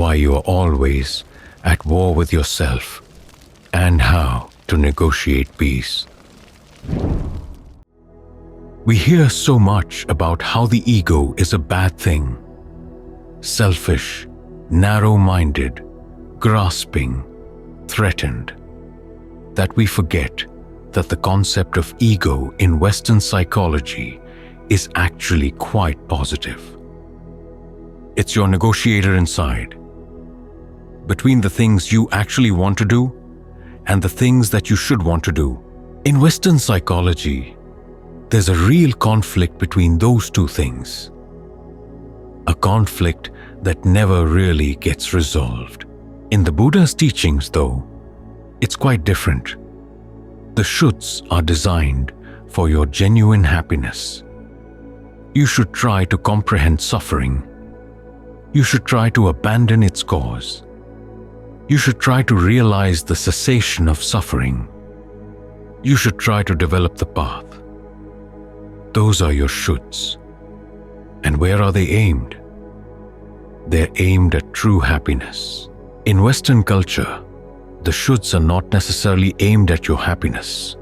why you are always at war with yourself and how to negotiate peace. We hear so much about how the ego is a bad thing, selfish, narrow-minded, grasping, threatened, that we forget that the concept of ego in Western psychology is actually quite positive. It's your negotiator inside, between the things you actually want to do and the things that you should want to do. In Western psychology, there's a real conflict between those two things. A conflict that never really gets resolved. In the Buddha's teachings, though, it's quite different. The shoulds are designed for your genuine happiness. You should try to comprehend suffering. You should try to abandon its cause. You should try to realize the cessation of suffering. You should try to develop the path. Those are your shoulds. And where are they aimed? They're aimed at true happiness. In Western culture, the shoulds are not necessarily aimed at your happiness,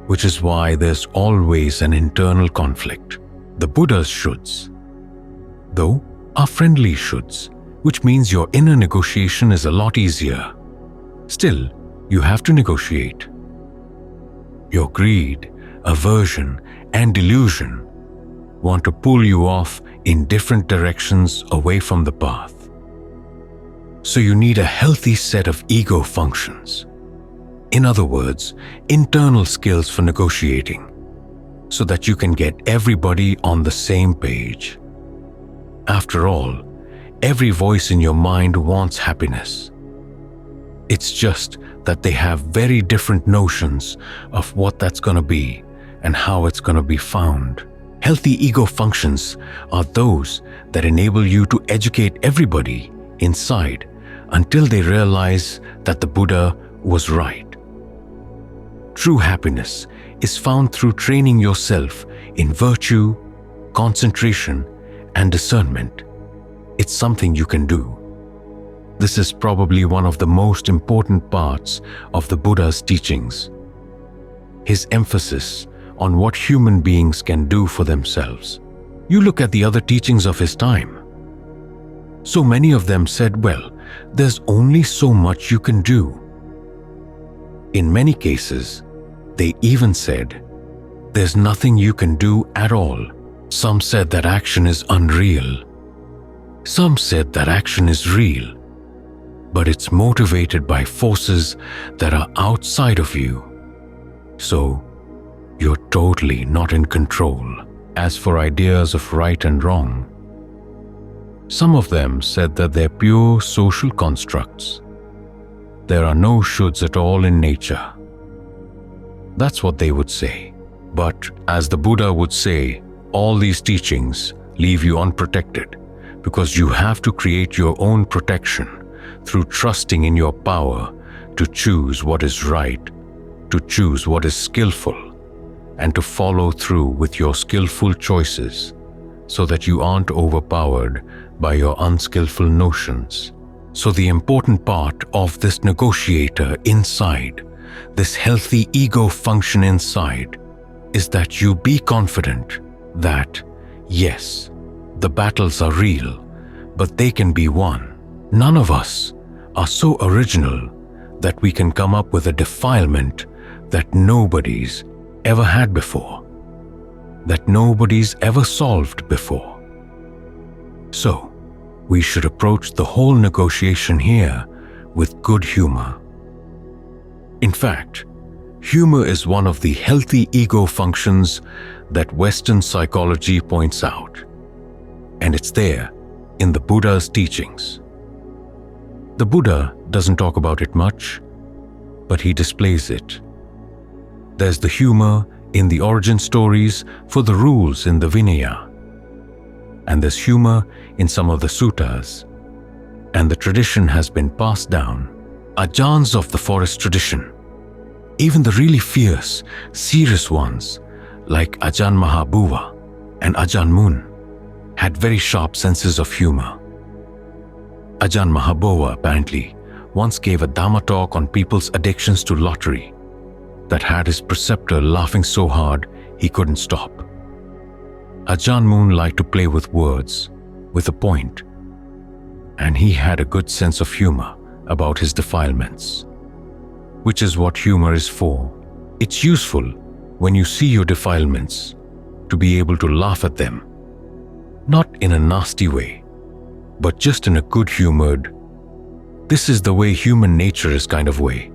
which is why there's always an internal conflict. The Buddha's shoulds, though, are friendly shoulds, which means your inner negotiation is a lot easier. Still, you have to negotiate. Your greed, aversion, and delusion want to pull you off in different directions away from the path. So you need a healthy set of ego functions. In other words, internal skills for negotiating, so that you can get everybody on the same page. After all, every voice in your mind wants happiness. It's just that they have very different notions of what that's going to be and how it's going to be found. Healthy ego functions are those that enable you to educate everybody inside until they realize that the Buddha was right. True happiness is found through training yourself in virtue, concentration, and discernment. It's something you can do. This is probably one of the most important parts of the Buddha's teachings. His emphasis on what human beings can do for themselves. You look at the other teachings of his time. So many of them said, well, there's only so much you can do. In many cases, they even said, there's nothing you can do at all. Some said that action is unreal. Some said that action is real, but it's motivated by forces that are outside of you. So, you're totally not in control. As for ideas of right and wrong, some of them said that they're pure social constructs. There are no shoulds at all in nature. That's what they would say. But as the Buddha would say, all these teachings leave you unprotected because you have to create your own protection through trusting in your power to choose what is right, to choose what is skillful, and to follow through with your skillful choices so that you aren't overpowered by your unskillful notions. So the important part of this negotiator inside, this healthy ego function inside, is that you be confident that, yes, the battles are real, but they can be won. None of us are so original that we can come up with a defilement that nobody's ever had before, that nobody's ever solved before. So, we should approach the whole negotiation here with good humor. In fact, humor is one of the healthy ego functions that Western psychology points out, and it's there in the Buddha's teachings. The Buddha doesn't talk about it much, but he displays it. There's the humor in the origin stories for the rules in the Vinaya, and there's humor in some of the suttas, and the tradition has been passed down. Ajahns of the forest tradition, even the really fierce, serious ones like Ajahn Mahabhuva and Ajahn Mun, had very sharp senses of humor. Ajahn Mahabova apparently once gave a Dhamma talk on people's addictions to lottery that had his preceptor laughing so hard he couldn't stop. Ajahn Mun liked to play with words, with a point, and he had a good sense of humor about his defilements, which is what humor is for. It's useful when you see your defilements to be able to laugh at them, not in a nasty way, but just in a good-humored, this is the way human nature is kind of way.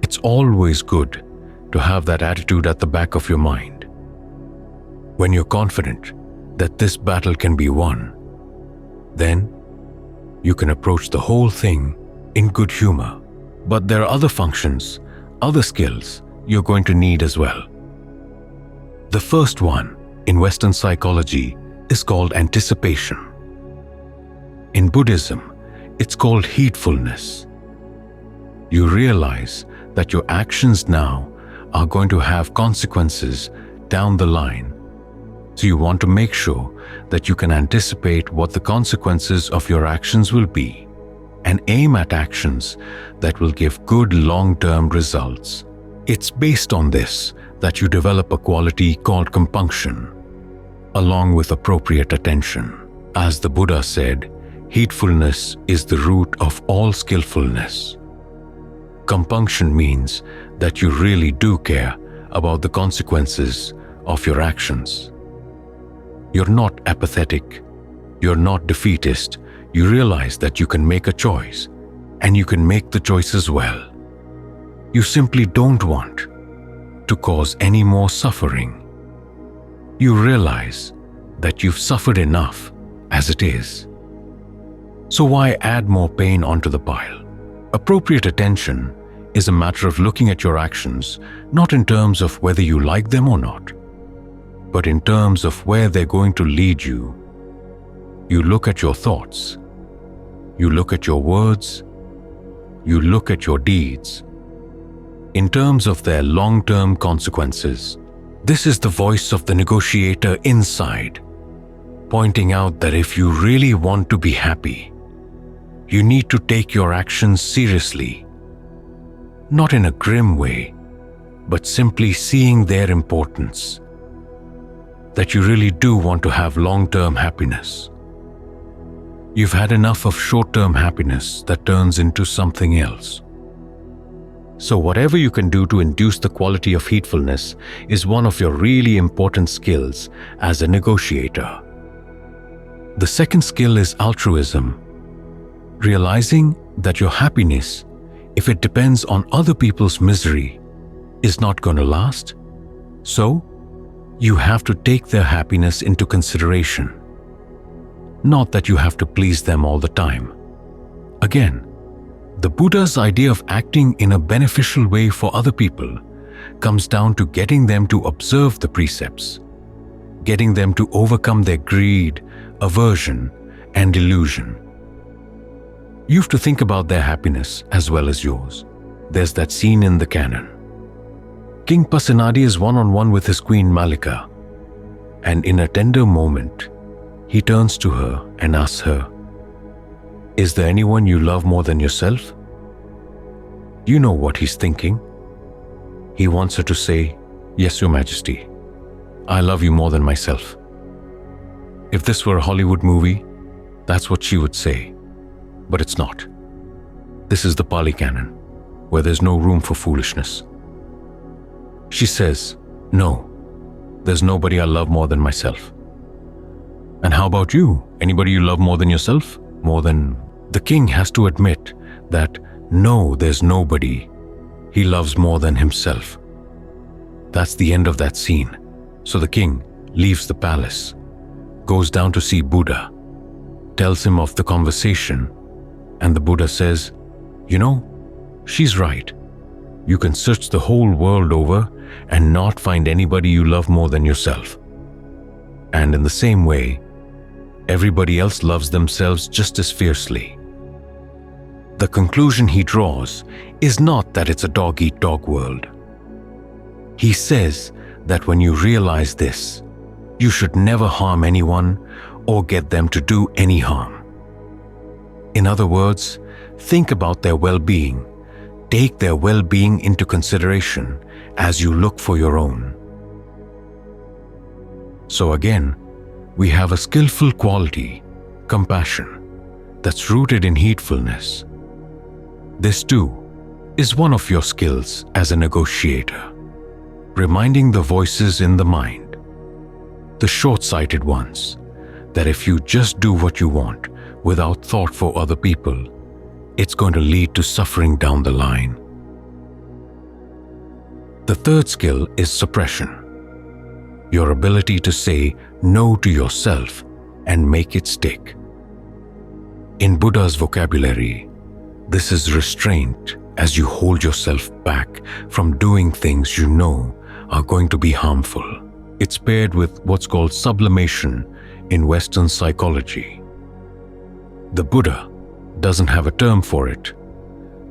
It's always good to have that attitude at the back of your mind. When you're confident that this battle can be won, then you can approach the whole thing in good humor. But there are other functions, other skills you're going to need as well. The first one in Western psychology is called anticipation. In Buddhism, it's called heedfulness. You realize that your actions now are going to have consequences down the line. So you want to make sure that you can anticipate what the consequences of your actions will be and aim at actions that will give good long-term results. It's based on this that you develop a quality called compunction, along with appropriate attention. As the Buddha said, heedfulness is the root of all skillfulness. Compunction means that you really do care about the consequences of your actions. You're not apathetic, you're not defeatist, you realize that you can make a choice, and you can make the choice as well. You simply don't want to cause any more suffering. You realize that you've suffered enough as it is. So why add more pain onto the pile? Appropriate attention is a matter of looking at your actions, not in terms of whether you like them or not, but in terms of where they're going to lead you. You look at your thoughts, you look at your words, you look at your deeds, in terms of their long-term consequences. This is the voice of the negotiator inside, pointing out that if you really want to be happy, you need to take your actions seriously, not in a grim way, but simply seeing their importance, that you really do want to have long-term happiness. You've had enough of short-term happiness that turns into something else. So whatever you can do to induce the quality of heedfulness is one of your really important skills as a negotiator. The second skill is altruism, realizing that your happiness, if it depends on other people's misery, is not going to last. So, you have to take their happiness into consideration. Not that you have to please them all the time. Again, the Buddha's idea of acting in a beneficial way for other people comes down to getting them to observe the precepts, getting them to overcome their greed, aversion, and delusion. You have to think about their happiness as well as yours. There's that scene in the canon. King Pasenadi is one-on-one with his queen Malika, and in a tender moment, he turns to her and asks her, "Is there anyone you love more than yourself?" You know what he's thinking. He wants her to say, "Yes, Your Majesty, I love you more than myself." If this were a Hollywood movie, that's what she would say. But it's not. This is the Pali Canon, where there's no room for foolishness. She says, "No, there's nobody I love more than myself." "And how about you? Anybody you love more than yourself? More than..." The king has to admit that no, there's nobody he loves more than himself. That's the end of that scene. So the king leaves the palace, goes down to see Buddha, tells him of the conversation, and the Buddha says, "You know, she's right. You can search the whole world over and not find anybody you love more than yourself. And in the same way, everybody else loves themselves just as fiercely." The conclusion he draws is not that it's a dog-eat-dog world. He says that when you realize this, you should never harm anyone or get them to do any harm. In other words, think about their well-being. Take their well-being into consideration as you look for your own. So again, we have a skillful quality, compassion, that's rooted in heedfulness. This too is one of your skills as a negotiator, reminding the voices in the mind, the short-sighted ones, that if you just do what you want without thought for other people, it's going to lead to suffering down the line. The third skill is suppression, your ability to say no to yourself and make it stick. In Buddha's vocabulary, this is restraint, as you hold yourself back from doing things you know are going to be harmful. It's paired with what's called sublimation in Western psychology. The Buddha doesn't have a term for it,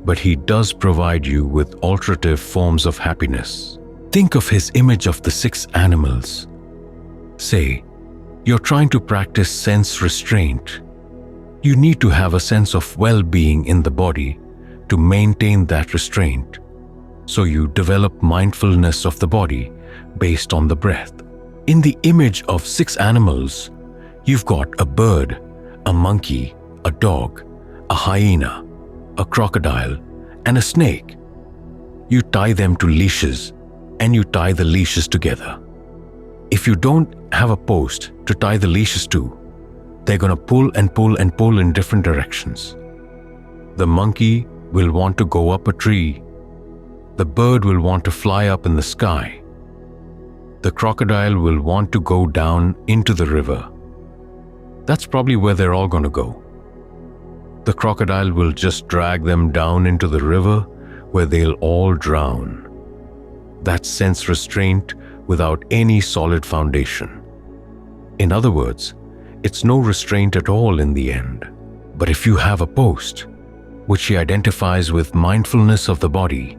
but he does provide you with alternative forms of happiness. Think of his image of the 6 animals. Say, you're trying to practice sense restraint. You need to have a sense of well-being in the body to maintain that restraint. So you develop mindfulness of the body based on the breath. In the image of 6 animals, you've got a bird, a monkey, a dog, a hyena, a crocodile, and a snake. You tie them to leashes, and you tie the leashes together. If you don't have a post to tie the leashes to, they're going to pull and pull and pull in different directions. The monkey will want to go up a tree. The bird will want to fly up in the sky. The crocodile will want to go down into the river. That's probably where they're all going to go. The crocodile will just drag them down into the river where they'll all drown. That's sense restraint without any solid foundation. In other words, it's no restraint at all in the end. But if you have a post, which he identifies with mindfulness of the body,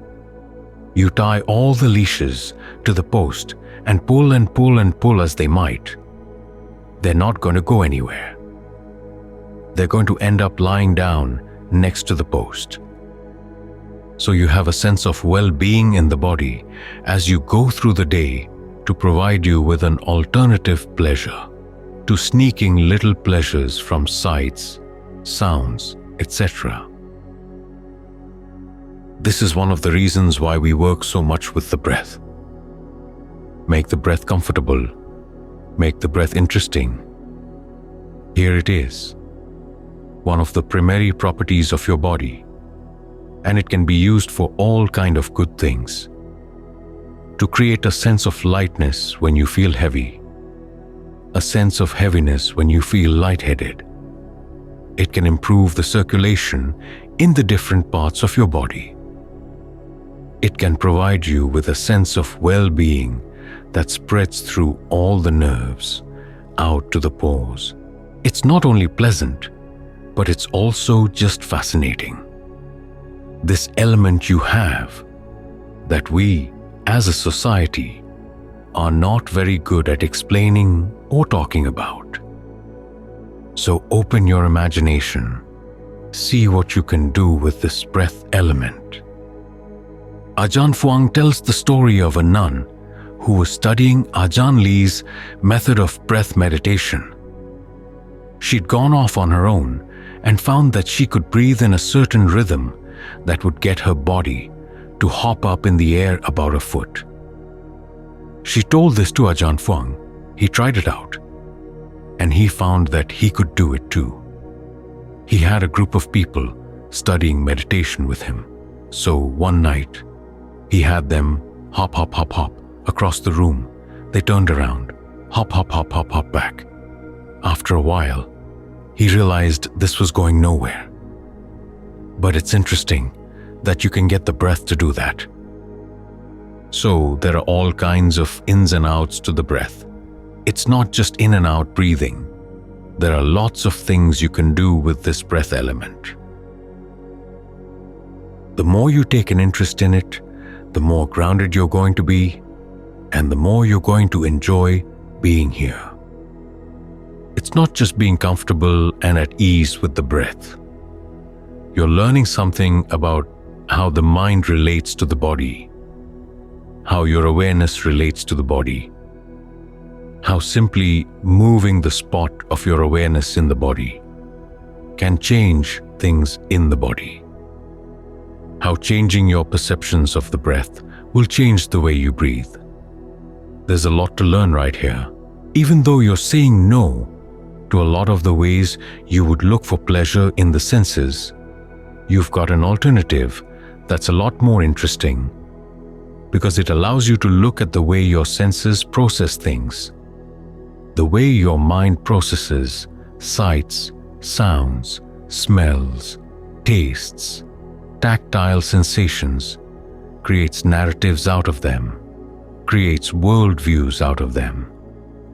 you tie all the leashes to the post and pull and pull and pull as they might. They're not going to go anywhere. They're going to end up lying down next to the post. So you have a sense of well-being in the body as you go through the day to provide you with an alternative pleasure to sneaking little pleasures from sights, sounds, etc. This is one of the reasons why we work so much with the breath. Make the breath comfortable. Make the breath interesting. Here it is, one of the primary properties of your body, and it can be used for all kind of good things. To create a sense of lightness when you feel heavy, a sense of heaviness when you feel lightheaded. It can improve the circulation in the different parts of your body. It can provide you with a sense of well-being that spreads through all the nerves, out to the pores. It's not only pleasant, but it's also just fascinating. This element you have, that we, as a society, are not very good at explaining or talking about. So open your imagination. See what you can do with this breath element. Ajahn Fuang tells the story of a nun who was studying Ajahn Lee's method of breath meditation. She'd gone off on her own and found that she could breathe in a certain rhythm that would get her body to hop up in the air about a foot. She told this to Ajahn Fuang. He tried it out, and he found that he could do it too. He had a group of people studying meditation with him. So one night, he had them hop, hop, hop, hop across the room. They turned around, hop, hop, hop, hop, hop back. After a while, he realized this was going nowhere. But it's interesting that you can get the breath to do that. So there are all kinds of ins and outs to the breath. It's not just in and out breathing. There are lots of things you can do with this breath element. The more you take an interest in it, the more grounded you're going to be, and the more you're going to enjoy being here. It's not just being comfortable and at ease with the breath. You're learning something about how the mind relates to the body, how your awareness relates to the body, how simply moving the spot of your awareness in the body can change things in the body, how changing your perceptions of the breath will change the way you breathe. There's a lot to learn right here. Even though you're saying no to a lot of the ways you would look for pleasure in the senses, you've got an alternative that's a lot more interesting, because it allows you to look at the way your senses process things, the way your mind processes sights, sounds, smells, tastes, tactile sensations, creates narratives out of them, creates worldviews out of them,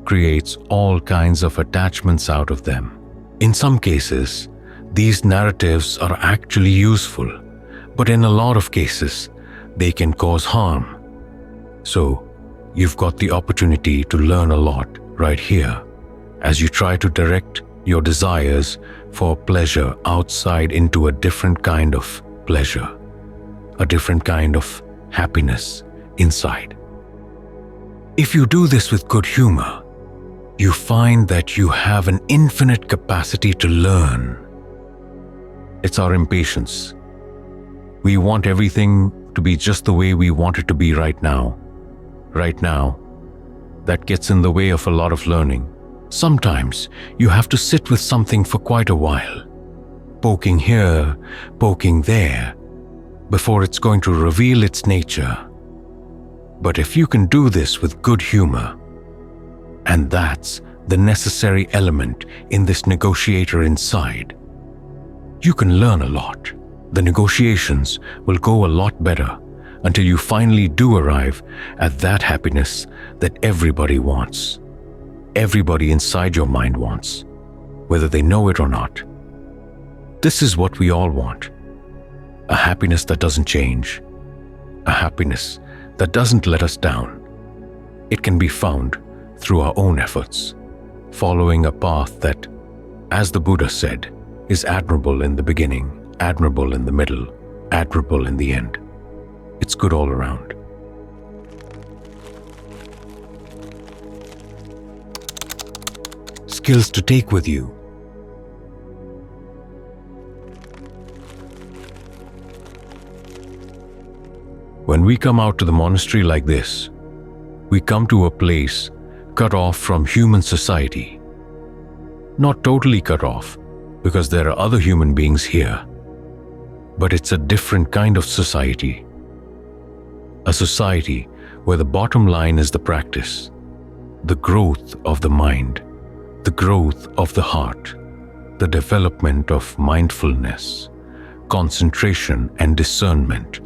creates all kinds of attachments out of them. In some cases, these narratives are actually useful, but in a lot of cases, they can cause harm. So, you've got the opportunity to learn a lot right here as you try to direct your desires for pleasure outside into a different kind of pleasure, a different kind of happiness inside. If you do this with good humor, you find that you have an infinite capacity to learn. It's our impatience. We want everything to be just the way we want it to be right now. Right now, that gets in the way of a lot of learning. Sometimes you have to sit with something for quite a while, poking here, poking there, before it's going to reveal its nature. But if you can do this with good humor, and that's the necessary element in this negotiator inside, you can learn a lot. The negotiations will go a lot better until you finally do arrive at that happiness that everybody wants. Everybody inside your mind wants, whether they know it or not. This is what we all want. A happiness that doesn't change. A happiness that doesn't let us down. It can be found through our own efforts, following a path that, as the Buddha said, is admirable in the beginning, admirable in the middle, admirable in the end. It's good all around. Skills to take with you. When we come out to the monastery like this, we come to a place cut off from human society. Not totally cut off, because there are other human beings here, but it's a different kind of society. A society where the bottom line is the practice, the growth of the mind, the growth of the heart, the development of mindfulness, concentration and discernment.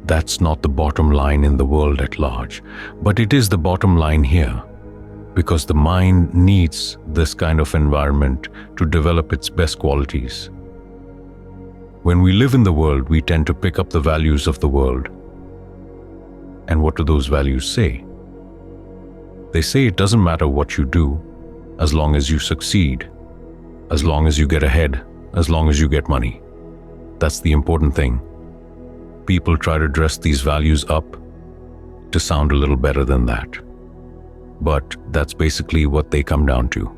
That's not the bottom line in the world at large, but it is the bottom line here, because the mind needs this kind of environment to develop its best qualities. When we live in the world, we tend to pick up the values of the world. And what do those values say? They say it doesn't matter what you do, as long as you succeed, as long as you get ahead, as long as you get money. That's the important thing. People try to dress these values up to sound a little better than that. But that's basically what they come down to.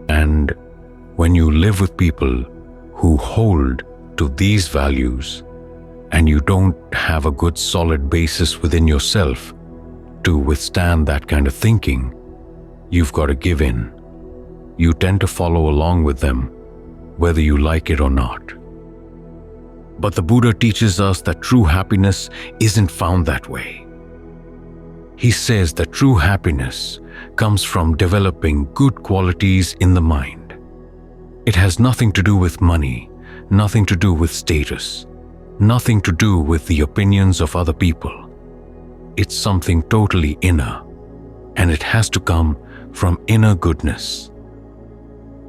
And when you live with people who hold to these values, and you don't have a good solid basis within yourself to withstand that kind of thinking, you've got to give in. You tend to follow along with them, whether you like it or not. But the Buddha teaches us that true happiness isn't found that way. He says that true happiness comes from developing good qualities in the mind. It has nothing to do with money, nothing to do with status, nothing to do with the opinions of other people. It's something totally inner, and it has to come from inner goodness.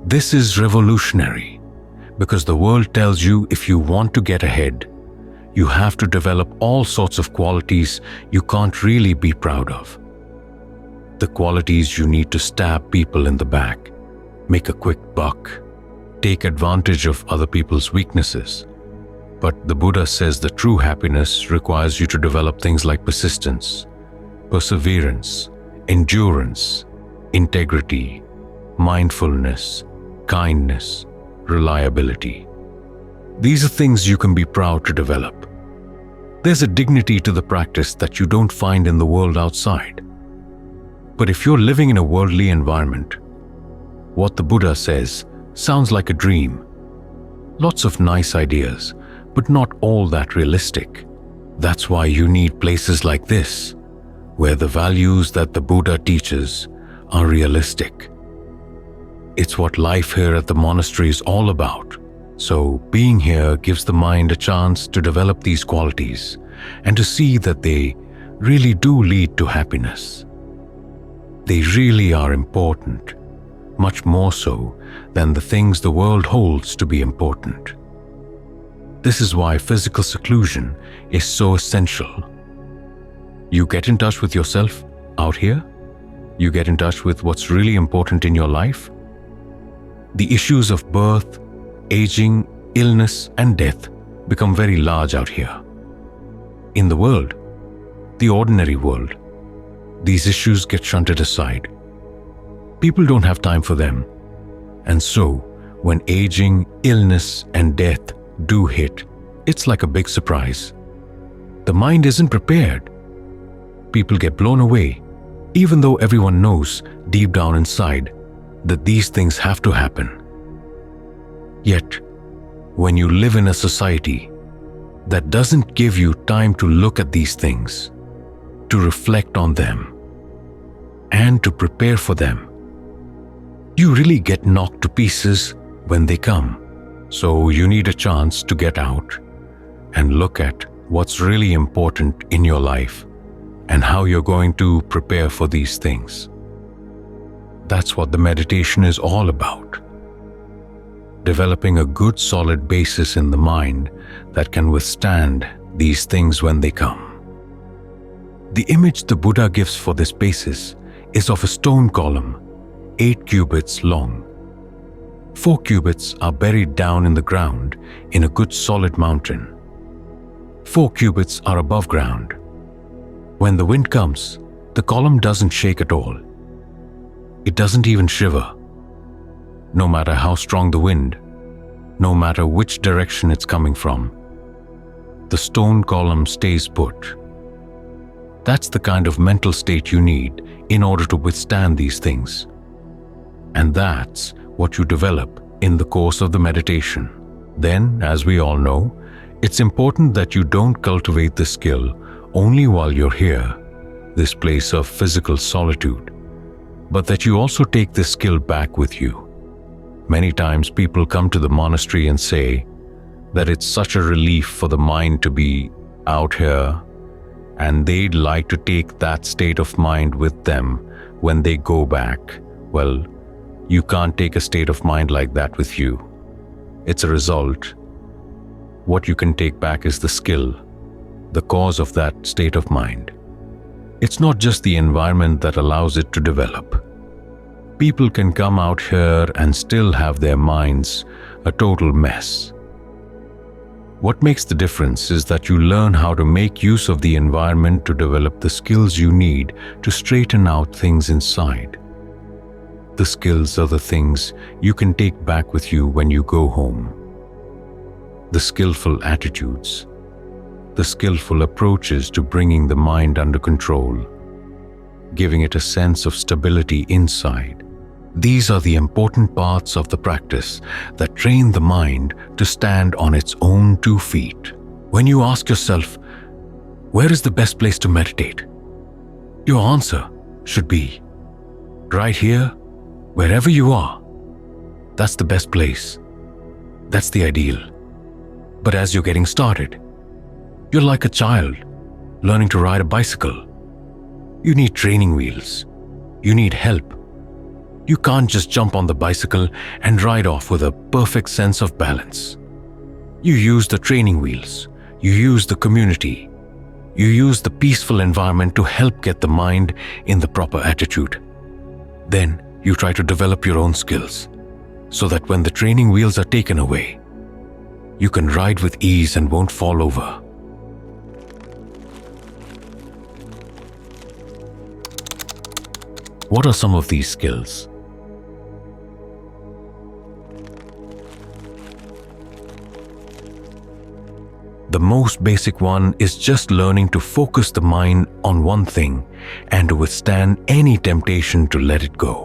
This is revolutionary, because the world tells you if you want to get ahead, you have to develop all sorts of qualities you can't really be proud of. The qualities you need to stab people in the back, make a quick buck, take advantage of other people's weaknesses, But the Buddha says that true happiness requires you to develop things like persistence, perseverance, endurance, integrity, mindfulness, kindness, reliability. These are things you can be proud to develop. There's a dignity to the practice that you don't find in the world outside. But if you're living in a worldly environment, what the Buddha says sounds like a dream. Lots of nice ideas, but not all that realistic. That's why you need places like this, where the values that the Buddha teaches are realistic. It's what life here at the monastery is all about. So being here gives the mind a chance to develop these qualities and to see that they really do lead to happiness. They really are important, much more so than the things the world holds to be important. This is why physical seclusion is so essential. You get in touch with yourself out here. You get in touch with what's really important in your life. The issues of birth, aging, illness, and death become very large out here. In the world, the ordinary world, these issues get shunted aside. People don't have time for them. And so, when aging, illness, and death do hit, it's like a big surprise. The mind isn't prepared. People get blown away, even though everyone knows deep down inside that these things have to happen. Yet, when you live in a society that doesn't give you time to look at these things, to reflect on them, and to prepare for them, you really get knocked to pieces when they come. So you need a chance to get out and look at what's really important in your life and how you're going to prepare for these things. That's what the meditation is all about. Developing a good solid basis in the mind that can withstand these things when they come. The image the Buddha gives for this basis is of a stone column, 8 cubits long. 4 cubits are buried down in the ground in a good solid mountain. 4 cubits are above ground. When the wind comes, the column doesn't shake at all. It doesn't even shiver. No matter how strong the wind, no matter which direction it's coming from, the stone column stays put. That's the kind of mental state you need in order to withstand these things. And that's what you develop in the course of the meditation. Then, as we all know, it's important that you don't cultivate the skill only while you're here, this place of physical solitude, but that you also take this skill back with you. Many times people come to the monastery and say that it's such a relief for the mind to be out here, and they'd like to take that state of mind with them when they go back. Well, you can't take a state of mind like that with you. It's a result. What you can take back is the skill, the cause of that state of mind. It's not just the environment that allows it to develop. People can come out here and still have their minds a total mess. What makes the difference is that you learn how to make use of the environment to develop the skills you need to straighten out things inside. The skills are the things you can take back with you when you go home. The skillful attitudes, the skillful approaches to bringing the mind under control, giving it a sense of stability inside. These are the important parts of the practice that train the mind to stand on its own 2 feet. When you ask yourself, where is the best place to meditate? Your answer should be, right here, wherever you are. That's the best place. That's the ideal. But as you're getting started, you're like a child learning to ride a bicycle. You need training wheels. You need help. You can't just jump on the bicycle and ride off with a perfect sense of balance. You use the training wheels. You use the community. You use the peaceful environment to help get the mind in the proper attitude. Then you try to develop your own skills so that when the training wheels are taken away, you can ride with ease and won't fall over. What are some of these skills? The most basic one is just learning to focus the mind on one thing and to withstand any temptation to let it go.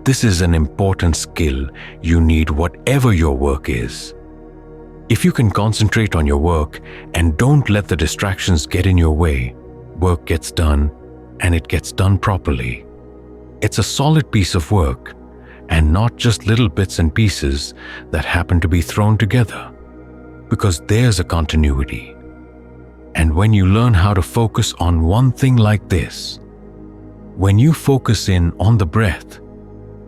This is an important skill you need whatever your work is. If you can concentrate on your work and don't let the distractions get in your way, work gets done and it gets done properly. It's a solid piece of work and not just little bits and pieces that happen to be thrown together. Because there's a continuity. And when you learn how to focus on one thing like this, when you focus in on the breath,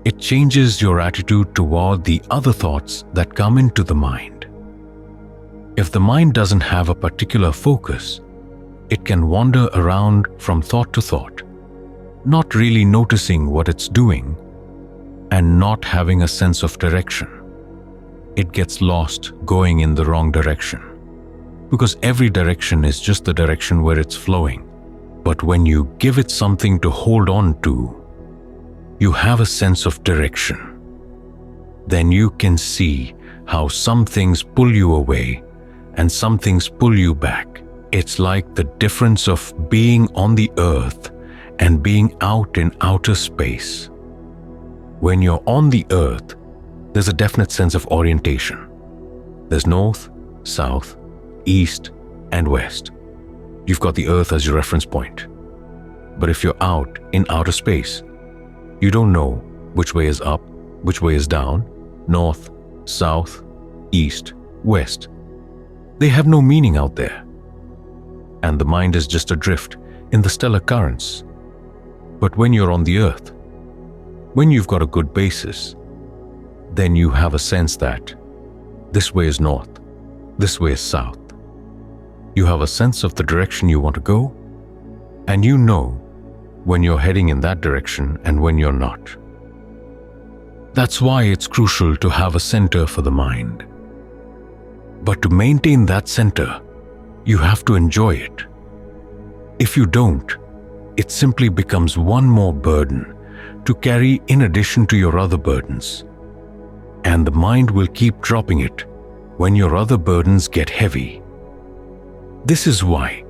it changes your attitude toward the other thoughts that come into the mind. If the mind doesn't have a particular focus, it can wander around from thought to thought, not really noticing what it's doing and not having a sense of direction. It gets lost going in the wrong direction, because every direction is just the direction where it's flowing. But when you give it something to hold on to, you have a sense of direction. Then you can see how some things pull you away and some things pull you back. It's like the difference of being on the earth and being out in outer space. When you're on the earth, there's a definite sense of orientation. There's north, south, east, and west. You've got the earth as your reference point. But if you're out in outer space, you don't know which way is up, which way is down, north, south, east, west. They have no meaning out there. And the mind is just adrift in the stellar currents. But when you're on the earth, when you've got a good basis, then you have a sense that this way is north, this way is south. You have a sense of the direction you want to go, and you know when you're heading in that direction and when you're not. That's why it's crucial to have a center for the mind. But to maintain that center, you have to enjoy it. If you don't, it simply becomes one more burden to carry in addition to your other burdens. And the mind will keep dropping it when your other burdens get heavy. This is why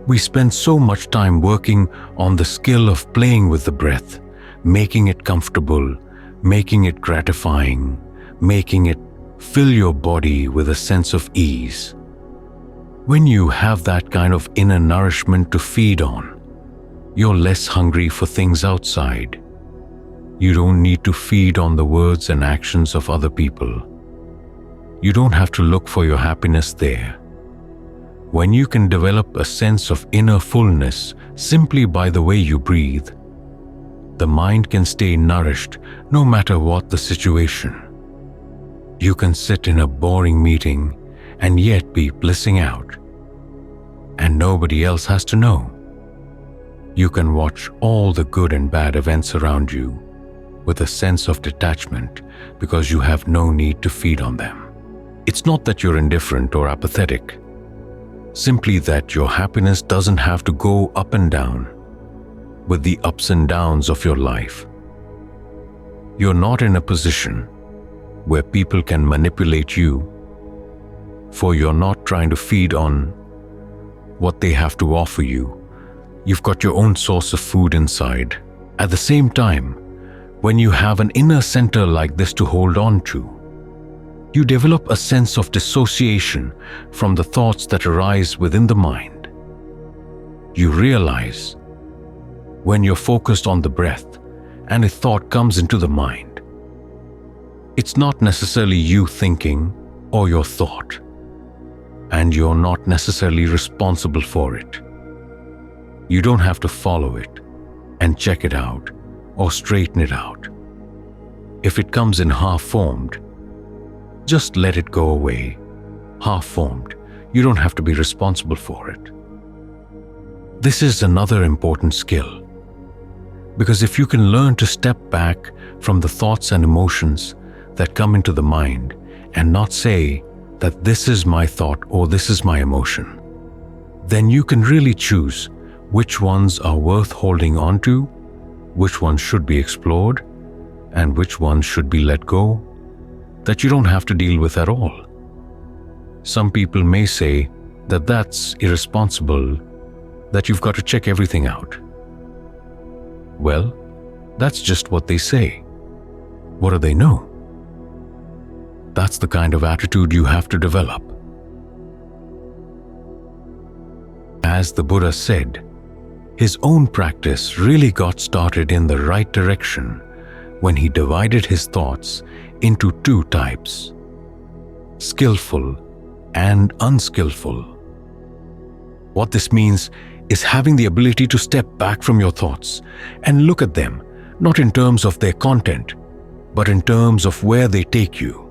we spend so much time working on the skill of playing with the breath, making it comfortable, making it gratifying, making it fill your body with a sense of ease. When you have that kind of inner nourishment to feed on, you're less hungry for things outside. You don't need to feed on the words and actions of other people. You don't have to look for your happiness there. When you can develop a sense of inner fullness simply by the way you breathe, the mind can stay nourished no matter what the situation. You can sit in a boring meeting and yet be blissing out, and nobody else has to know. You can watch all the good and bad events around you with a sense of detachment because you have no need to feed on them. It's not that you're indifferent or apathetic, simply that your happiness doesn't have to go up and down with the ups and downs of your life. You're not in a position where people can manipulate you, for you're not trying to feed on what they have to offer you. You've got your own source of food inside. At the same time, when you have an inner center like this to hold on to, you develop a sense of dissociation from the thoughts that arise within the mind. You realize when you're focused on the breath and a thought comes into the mind, it's not necessarily you thinking or your thought, and you're not necessarily responsible for it. You don't have to follow it and check it out or straighten it out. If it comes in half-formed, just let it go away. Half-formed, you don't have to be responsible for it. This is another important skill, because if you can learn to step back from the thoughts and emotions that come into the mind and not say, that this is my thought or this is my emotion, then you can really choose which ones are worth holding on to, which ones should be explored, and which ones should be let go, that you don't have to deal with at all. Some people may say that that's irresponsible, that you've got to check everything out. Well, that's just what they say. What do they know? That's the kind of attitude you have to develop. As the Buddha said, his own practice really got started in the right direction when he divided his thoughts into two types: skillful and unskillful. What this means is having the ability to step back from your thoughts and look at them, not in terms of their content, but in terms of where they take you.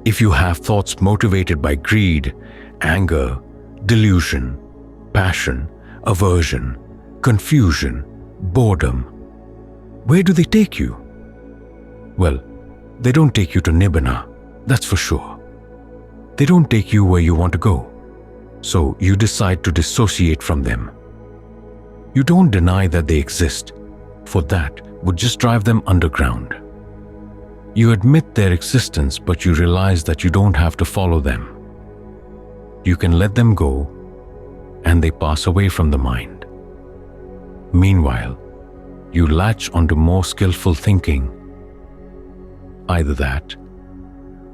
If you have thoughts motivated by greed, anger, delusion, passion, aversion, confusion, boredom, where do they take you? Well, they don't take you to Nibbana, that's for sure. They don't take you where you want to go, so you decide to dissociate from them. You don't deny that they exist, for that would just drive them underground. You admit their existence, but you realize that you don't have to follow them. You can let them go, and they pass away from the mind. Meanwhile, you latch onto more skillful thinking. Either that,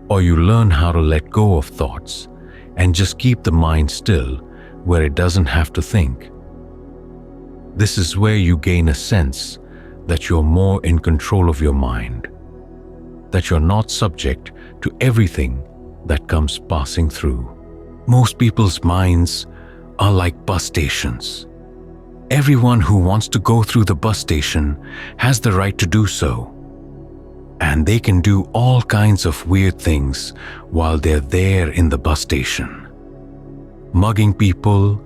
or you learn how to let go of thoughts and just keep the mind still where it doesn't have to think. This is where you gain a sense that you're more in control of your mind, that you're not subject to everything that comes passing through. Most people's minds are like bus stations. Everyone who wants to go through the bus station has the right to do so. And they can do all kinds of weird things while they're there in the bus station. Mugging people,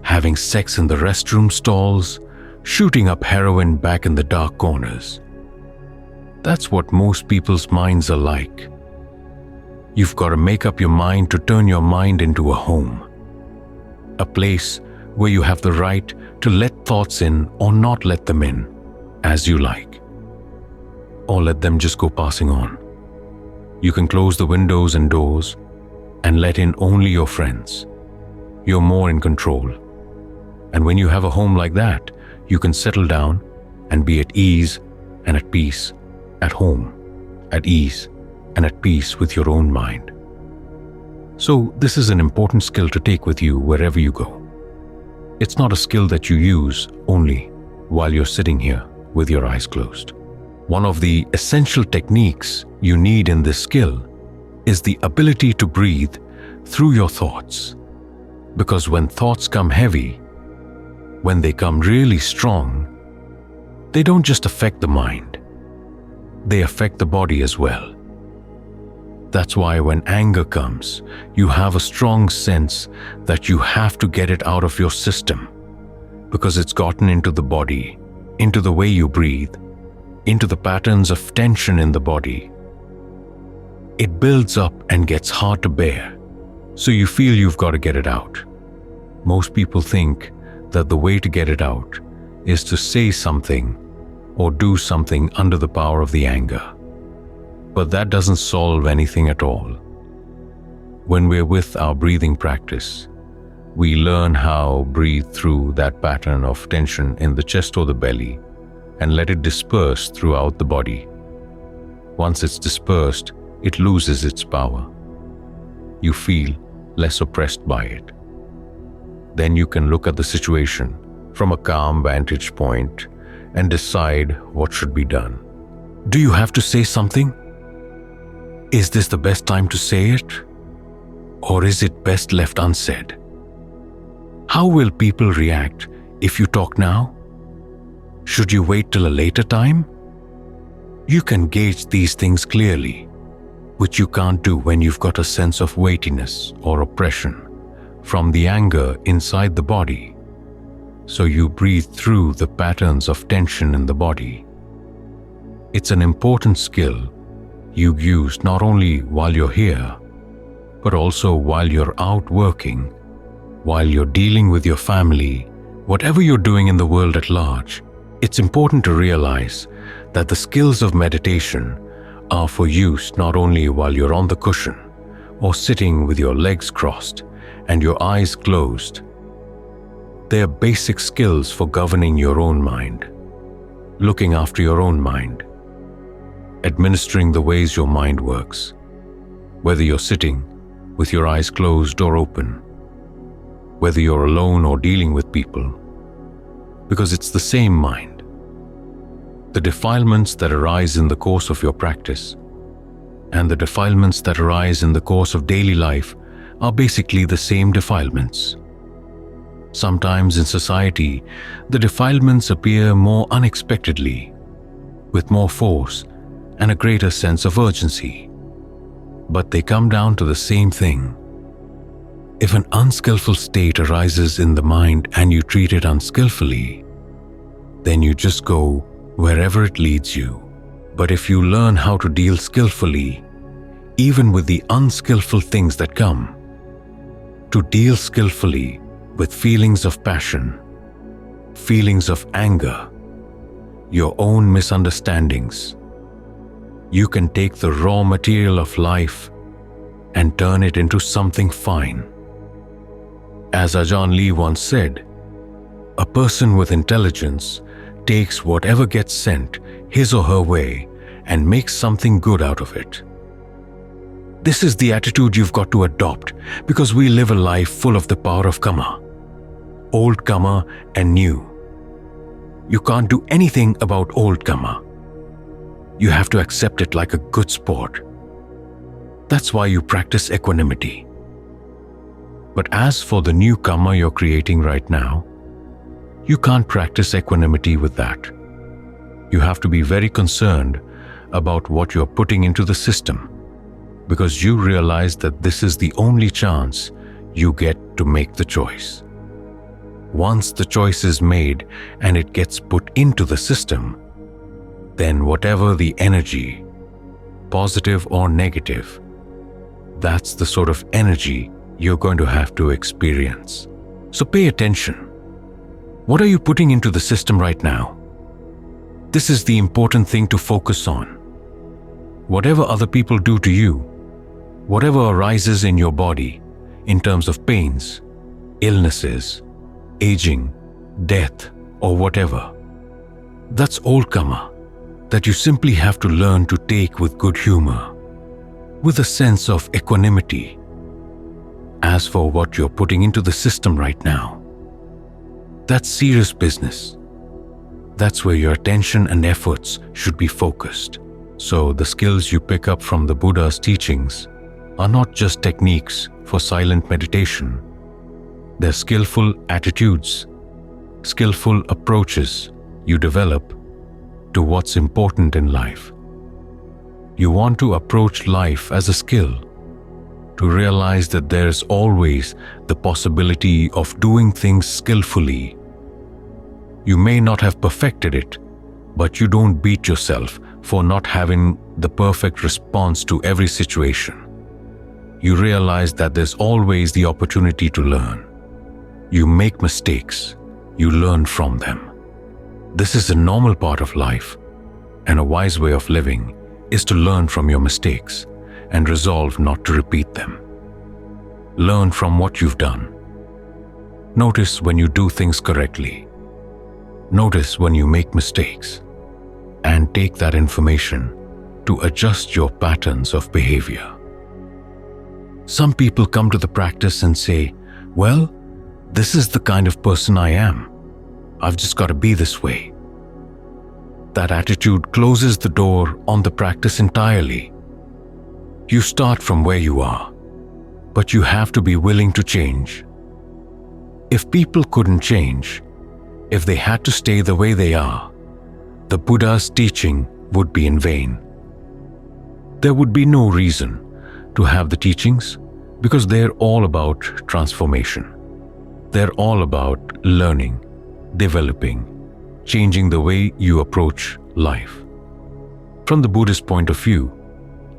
having sex in the restroom stalls, shooting up heroin back in the dark corners. That's what most people's minds are like. You've got to make up your mind to turn your mind into a home. A place where you have the right to let thoughts in or not let them in, as you like. Or let them just go passing on. You can close the windows and doors and let in only your friends. You're more in control. And when you have a home like that, you can settle down and be at ease and at peace, at home, at ease and at peace with your own mind. So this is an important skill to take with you wherever you go. It's not a skill that you use only while you're sitting here with your eyes closed. One of the essential techniques you need in this skill is the ability to breathe through your thoughts. Because when thoughts come heavy, when they come really strong, they don't just affect the mind, they affect the body as well. That's why when anger comes, you have a strong sense that you have to get it out of your system, because it's gotten into the body, into the way you breathe, into the patterns of tension in the body. It builds up and gets hard to bear, so you feel you've got to get it out. Most people think that the way to get it out is to say something or do something under the power of the anger. But that doesn't solve anything at all. When we're with our breathing practice, we learn how to breathe through that pattern of tension in the chest or the belly and let it disperse throughout the body. Once it's dispersed, it loses its power. You feel less oppressed by it. Then you can look at the situation from a calm vantage point and decide what should be done. Do you have to say something? Is this the best time to say it? Or is it best left unsaid? How will people react if you talk now? Should you wait till a later time? You can gauge these things clearly, which you can't do when you've got a sense of weightiness or oppression from the anger inside the body. So you breathe through the patterns of tension in the body. It's an important skill you use not only while you're here, but also while you're out working, while you're dealing with your family, whatever you're doing in the world at large. It's important to realize that the skills of meditation are for use not only while you're on the cushion or sitting with your legs crossed and your eyes closed. They are basic skills for governing your own mind, looking after your own mind, administering the ways your mind works, whether you're sitting with your eyes closed or open, whether you're alone or dealing with people, because it's the same mind. The defilements that arise in the course of your practice and the defilements that arise in the course of daily life are basically the same defilements. Sometimes in society, the defilements appear more unexpectedly, with more force and a greater sense of urgency. But they come down to the same thing. If an unskillful state arises in the mind and you treat it unskillfully, then you just go wherever it leads you. But if you learn how to deal skillfully, even with the unskillful things that come, to deal skillfully with feelings of passion, feelings of anger, your own misunderstandings, you can take the raw material of life and turn it into something fine. As Ajahn Lee once said, a person with intelligence takes whatever gets sent his or her way and makes something good out of it. This is the attitude you've got to adopt, because we live a life full of the power of karma, old karma and new. You can't do anything about old karma. You have to accept it like a good sport. That's why you practice equanimity. But as for the new karma you're creating right now, you can't practice equanimity with that. You have to be very concerned about what you're putting into the system, because you realize that this is the only chance you get to make the choice. Once the choice is made and it gets put into the system, then whatever the energy, positive or negative, that's the sort of energy you're going to have to experience. So pay attention. What are you putting into the system right now? This is the important thing to focus on. Whatever other people do to you, whatever arises in your body in terms of pains, illnesses, aging, death, or whatever, that's old karma that you simply have to learn to take with good humor, with a sense of equanimity. As for what you're putting into the system right now, that's serious business. That's where your attention and efforts should be focused. So the skills you pick up from the Buddha's teachings are not just techniques for silent meditation. They're skillful attitudes, skillful approaches you develop to what's important in life. You want to approach life as a skill, to realize that there's always the possibility of doing things skillfully. You may not have perfected it, but you don't beat yourself for not having the perfect response to every situation. You realize that there's always the opportunity to learn. You make mistakes, you learn from them. This is a normal part of life, and a wise way of living is to learn from your mistakes and resolve not to repeat them. Learn from what you've done. Notice when you do things correctly. Notice when you make mistakes, and take that information to adjust your patterns of behavior. Some people come to the practice and say, well, this is the kind of person I am. I've just got to be this way. That attitude closes the door on the practice entirely. You start from where you are, but you have to be willing to change. If people couldn't change, if they had to stay the way they are, the Buddha's teaching would be in vain. There would be no reason to have the teachings, because they're all about transformation. They're all about learning, developing, changing the way you approach life. From the Buddhist point of view,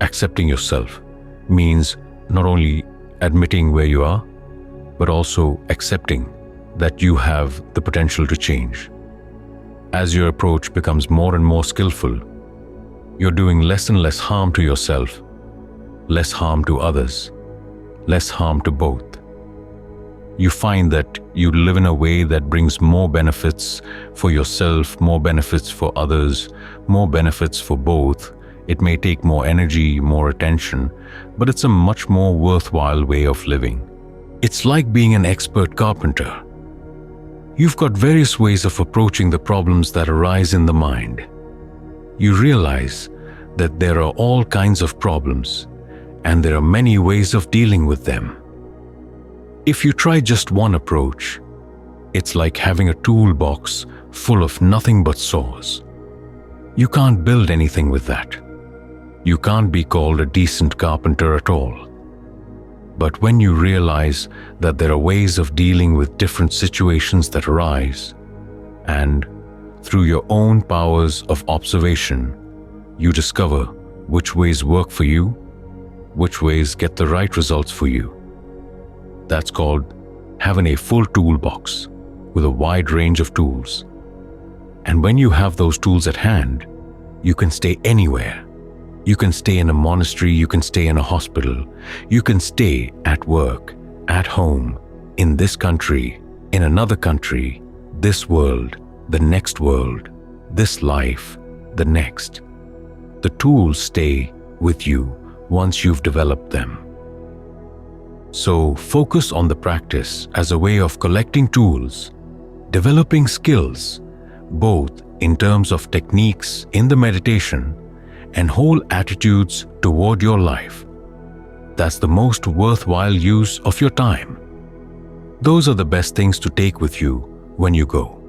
accepting yourself means not only admitting where you are, but also accepting that you have the potential to change. As your approach becomes more and more skillful, you're doing less and less harm to yourself, less harm to others, less harm to both. You find that you live in a way that brings more benefits for yourself, more benefits for others, more benefits for both. It may take more energy, more attention, but it's a much more worthwhile way of living. It's like being an expert carpenter. You've got various ways of approaching the problems that arise in the mind. You realize that there are all kinds of problems, and there are many ways of dealing with them. If you try just one approach, it's like having a toolbox full of nothing but saws. You can't build anything with that. You can't be called a decent carpenter at all. But when you realize that there are ways of dealing with different situations that arise, and through your own powers of observation, you discover which ways work for you, which ways get the right results for you. That's called having a full toolbox with a wide range of tools. And when you have those tools at hand, you can stay anywhere. You can stay in a monastery, you can stay in a hospital, you can stay at work, at home, in this country, in another country, this world, the next world, this life, the next. The tools stay with you once you've developed them. So focus on the practice as a way of collecting tools, developing skills, both in terms of techniques in the meditation and whole attitudes toward your life. That's the most worthwhile use of your time. Those are the best things to take with you when you go.